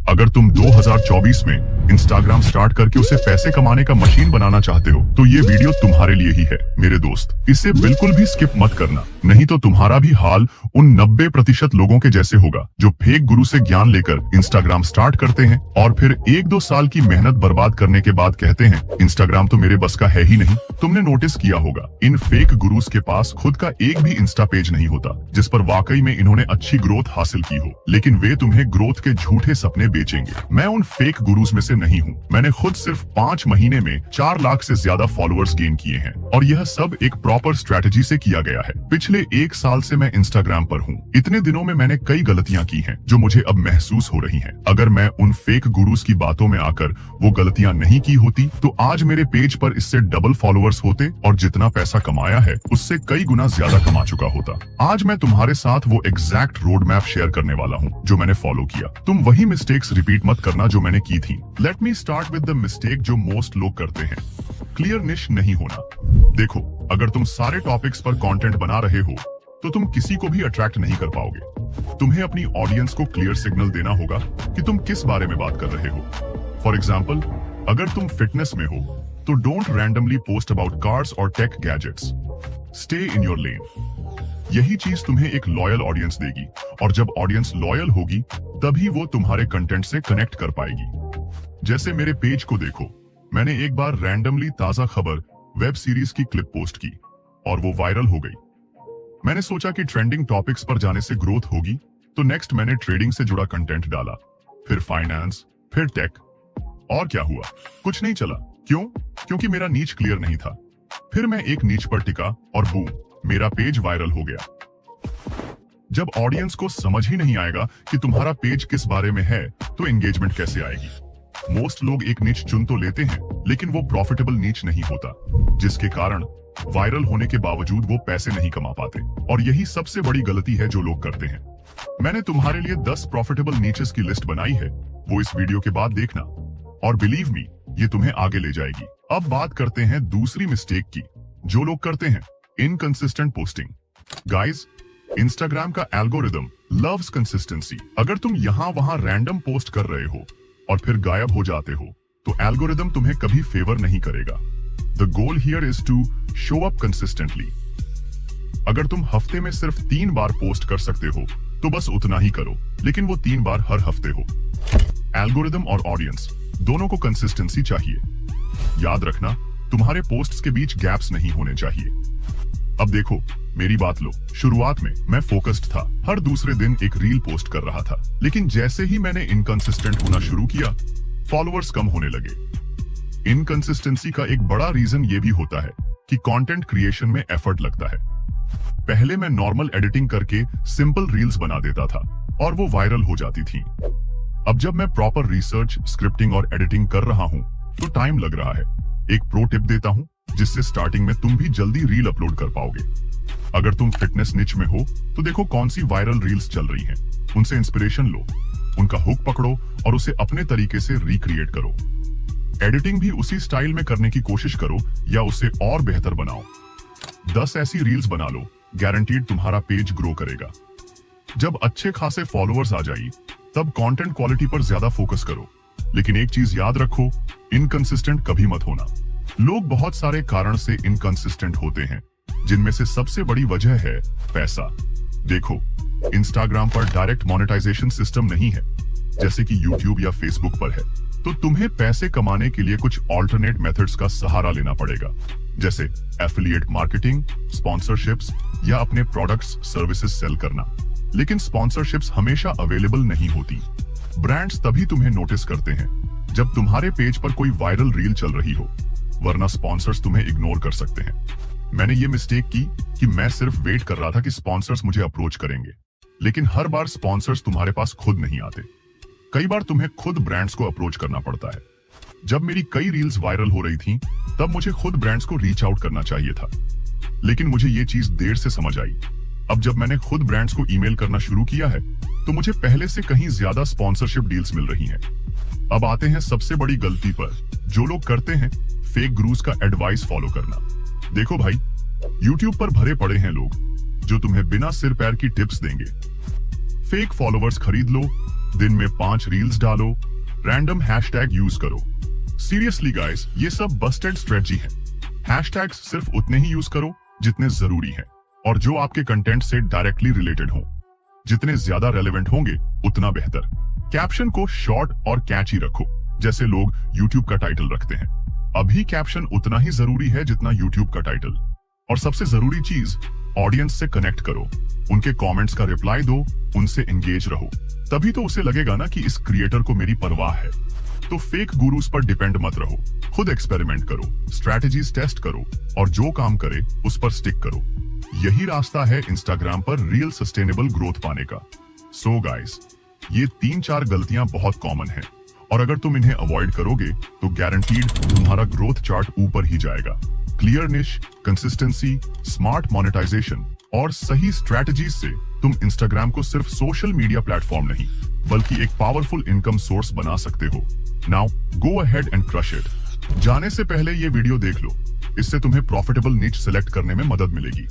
अगर तुम 2024 में इंस्टाग्राम स्टार्ट करके उसे पैसे कमाने का मशीन बनाना चाहते हो तो ये वीडियो तुम्हारे लिए ही है मेरे दोस्त। इसे बिल्कुल भी स्किप मत करना, नहीं तो तुम्हारा भी हाल उन 90% लोगों के जैसे होगा जो फेक गुरु से ज्ञान लेकर इंस्टाग्राम स्टार्ट करते हैं और फिर 1-2 साल की मेहनत बर्बाद करने के बाद कहते हैं इंस्टाग्राम तो मेरे बस का है ही नहीं। तुमने नोटिस किया होगा इन फेक गुरुज के पास खुद का एक भी इंस्टा पेज नहीं होता जिस पर वाकई में इन्होंने अच्छी ग्रोथ हासिल की हो, लेकिन वे तुम्हें ग्रोथ के झूठे सपने बेचेंगे। मैं उन फेक गुरुज में से नहीं हूँ। मैंने खुद सिर्फ 5 महीने में 4 लाख से ज्यादा फॉलोअर्स गेन किए हैं और यह सब एक प्रॉपर स्ट्रेटेजी से किया गया है। पिछले 1 साल से मैं इंस्टाग्राम पर हूँ। इतने दिनों में मैंने कई गलतियां की हैं जो मुझे अब महसूस हो रही हैं। अगर मैं उन फेक गुरुज की बातों में आकर वो गलतियां नहीं की होती तो आज मेरे पेज पर इससे डबल फॉलोअर्स होते और जितना पैसा कमाया है उससे कई गुना ज्यादा कमा चुका होता। आज मैं तुम्हारे साथ वो एग्जैक्ट रोड मैप शेयर करने वाला हूँ जो मैंने फॉलो किया। तुम वही मिस्टेक्स रिपीट मत करना जो मैंने की थी। Let me start with the mistake जो मोस्ट लोग करते हैं, क्लियर निश नहीं होना। देखो, अगर तुम सारे टॉपिक्स पर कंटेंट बना रहे हो तो तुम किसी को भी अट्रैक्ट नहीं कर पाओगे। तुम्हें अपनी ऑडियंस को क्लियर सिग्नल देना होगा कि तुम किस बारे में बात कर रहे हो। फॉर एग्जाम्पल, अगर तुम फिटनेस में हो तो don't randomly post about cars और tech gadgets. Stay in your lane. यही चीज तुम्हें एक लॉयल ऑडियंस देगी और जब ऑडियंस लॉयल होगी तभी वो तुम्हारे कंटेंट से कनेक्ट कर पाएगी। जैसे मेरे पेज को देखो, मैंने एक बार रैंडमली ताजा खबर वेब सीरीज की क्लिप पोस्ट की और वो वायरल हो गई। मैंने सोचा कि ट्रेंडिंग टॉपिक्स पर जाने से ग्रोथ होगी तो नेक्स्ट मैंने ट्रेडिंग से जुड़ा कंटेंट डाला, फिर फाइनेंस, फिर टेक। और क्या हुआ? कुछ नहीं चला। क्यों? क्योंकि मेरा नीच क्लियर नहीं था। फिर मैं एक नीच पर टिका और बूम, मेरा पेज वायरल हो गया। जब ऑडियंस को समझ ही नहीं आएगा कि तुम्हारा पेज किस बारे में है तो एंगेजमेंट कैसे आएगी? मोस्ट लोग एक नीच चुन तो लेते हैं लेकिन वो प्रॉफिटेबल नीच नहीं होता, जिसके कारण वायरल होने के बावजूद वो पैसे नहीं कमा पाते। और यही सबसे बड़ी गलती है जो लोग करते हैं। मैंने तुम्हारे लिए 10 प्रॉफिटेबल नीचेस की लिस्ट बनाई है, वो इस वीडियो के बाद देखना और बिलीव मी, ये तुम्हें आगे ले जाएगी। अब बात करते हैं दूसरी मिस्टेक की जो लोग करते हैं, इनकंसिस्टेंट पोस्टिंग। गाइस, इंस्टाग्राम का एल्गोरिदम लव्स कंसिस्टेंसी। अगर तुम यहाँ वहां रैंडम पोस्ट कर रहे हो और फिर गायब हो जाते हो तो एल्गोरिदम तुम्हें कभी फेवर नहीं करेगा। The goal here is to show up consistently. अगर तुम हफ्ते में सिर्फ 3 बार पोस्ट कर सकते हो तो बस उतना ही करो, लेकिन वो 3 बार हर हफ्ते हो। एल्गोरिदम और ऑडियंस दोनों को कंसिस्टेंसी चाहिए। याद रखना, तुम्हारे पोस्ट्स के बीच गैप्स नहीं होने चाहिए। अब देखो, मेरी बात लो। शुरुआत में मैं फोकस्ड था, हर दूसरे दिन एक रील पोस्ट कर रहा था, लेकिन जैसे ही मैंने इनकंसिस्टेंट होना शुरू किया, फॉलोअर्स कम होने लगे। इनकंसिस्टेंसी का एक बड़ा रीजन ये भी होता है कि कंटेंट क्रिएशन में एफर्ट लगता है। पहले मैं नॉर्मल एडिटिंग करके सिंपल रील्स बना देता था और वो वायरल हो जाती थी। अब जब मैं प्रॉपर रिसर्च, स्क्रिप्टिंग और एडिटिंग कर रहा हूँ तो टाइम लग रहा है। एक प्रो टिप देता हूँ जिससे स्टार्टिंग में तुम भी जल्दी रील अपलोड कर पाओगे। अगर तुम फिटनेस निच में हो तो देखो कौन सी वायरल रील्स चल रही हैं, उनसे इंस्पिरेशन लो, उनका हुक पकड़ो और उसे अपने तरीके से रिक्रिएट करो। एडिटिंग भी उसी स्टाइल में करने की कोशिश करो या उसे और बेहतर बनाओ। 10 ऐसी रील्स बना लो, गारंटीड तुम्हारा पेज ग्रो करेगा। जब अच्छे खासे फॉलोअर्स आ जाए तब कंटेंट क्वालिटी पर ज्यादा फोकस करो, लेकिन एक चीज याद रखो, इनकंसिस्टेंट कभी मत होना। लोग बहुत सारे कारण से इनकंसिस्टेंट होते हैं, जिनमें से सबसे बड़ी वजह है पैसा। देखो, इंस्टाग्राम पर डायरेक्ट मोनेटाइजेशन सिस्टम नहीं है जैसे कि यूट्यूब या फेसबुक पर है, तो तुम्हें पैसे कमाने के लिए कुछ ऑल्टरनेट मेथड्स का सहारा लेना पड़ेगा, जैसे एफिलिएट मार्केटिंग, स्पॉन्सरशिप्स या अपने प्रोडक्ट्स सर्विसेज सेल करना। लेकिन स्पॉन्सरशिप्स हमेशा अवेलेबल नहीं होती। ब्रांड्स तभी तुम्हें नोटिस करते हैं जब तुम्हारे पेज पर कोई वायरल रील चल रही हो, वरना स्पॉन्सर्स तुम्हें इग्नोर कर सकते हैं। मैंने ये मिस्टेक की कि मैं सिर्फ वेट कर रहा था कि स्पॉन्सर्स मुझे अप्रोच करेंगे, लेकिन हर बार स्पॉन्सर्स तुम्हारे पास खुद नहीं आते। कई बार तुम्हें खुद ब्रांड्स को अप्रोच करना पड़ता है। जब मेरी कई रील्स वायरल हो रही थी तब मुझे खुद ब्रांड्स को रीच आउट करना चाहिए था, लेकिन मुझे ये चीज देर से समझ आई। अब जब मैंने खुद ब्रांड्स को ईमेल करना शुरू किया है तो मुझे पहले से कहीं ज्यादा स्पॉन्सरशिप डील्स मिल रही हैं। अब आते हैं सबसे बड़ी गलती पर जो लोग करते हैं, फेक गुरुज का एडवाइस फॉलो करना। देखो भाई, यूट्यूब पर भरे पड़े हैं लोग जो तुम्हें बिना सिर पैर की टिप्स देंगे। फेक फॉलोवर्स खरीद लो, दिन में 5 रील्स डालो, रैंडम हैशटैग यूज करो। सीरियसली गाइस, ये सब बस्टेड स्ट्रेटजी है। हैशटैग्स सिर्फ उतने ही यूज करो जितने जरूरी हैं और जो आपके कंटेंट से डायरेक्टली रिलेटेड हो। जितने ज्यादा रेलेवेंट होंगे उतना बेहतर। कैप्शन को शॉर्ट और कैची रखो, जैसे लोग यूट्यूब का टाइटल रखते हैं। अभी कैप्शन उतना ही जरूरी है जितना यूट्यूब का टाइटल। और सबसे जरूरी चीज, ऑडियंस से कनेक्ट करो, उनके कमेंट्स का रिप्लाई दो, उनसे एंगेज रहो। तभी तो उसे लगेगा ना कि इस क्रिएटर को मेरी परवाह है। तो फेक गुरुज पर डिपेंड मत रहो, खुद एक्सपेरिमेंट करो, स्ट्रैटेजीज टेस्ट करो और जो काम करे उस पर स्टिक करो। यही रास्ता है इंस्टाग्राम पर रियल सस्टेनेबल ग्रोथ पाने का। सो गाइस, ये 3-4 गलतियां बहुत कॉमन है और अगर तुम इन्हें अवॉइड करोगे तो गारंटीड तुम्हारा ग्रोथ चार्ट ऊपर ही जाएगा। क्लियर निश, कंसिस्टेंसी, स्मार्ट मोनेटाइजेशन और सही स्ट्रैटेजीज से तुम इंस्टाग्राम को सिर्फ सोशल मीडिया प्लेटफॉर्म नहीं बल्कि एक पावरफुल इनकम सोर्स बना सकते हो। Now go ahead and crush it. जाने से पहले ये वीडियो देख लो, इससे तुम्हें प्रॉफिटेबल निच सेलेक्ट करने में मदद मिलेगी।